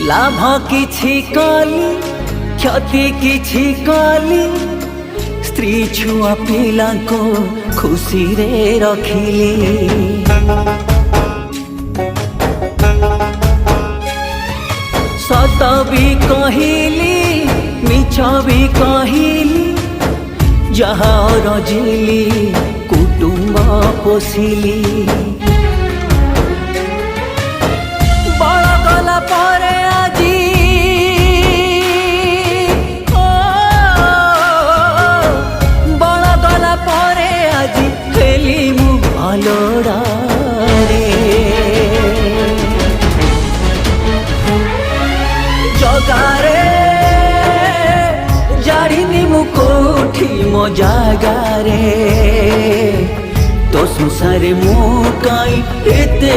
लाभ किछि कली क्षति किछि कली स्त्री छुआ पिला को खुशी रे रखिली सत भी कहली मिछ भी कहली जहाँ रजिली कुटुंब पोषिली बड़ गला परे आजी बड़ गला परे आजी हेली मु भलोड़ा रे जगारे जाड़िनी मु कोठी मो जागारे तो संसारे मु काई एते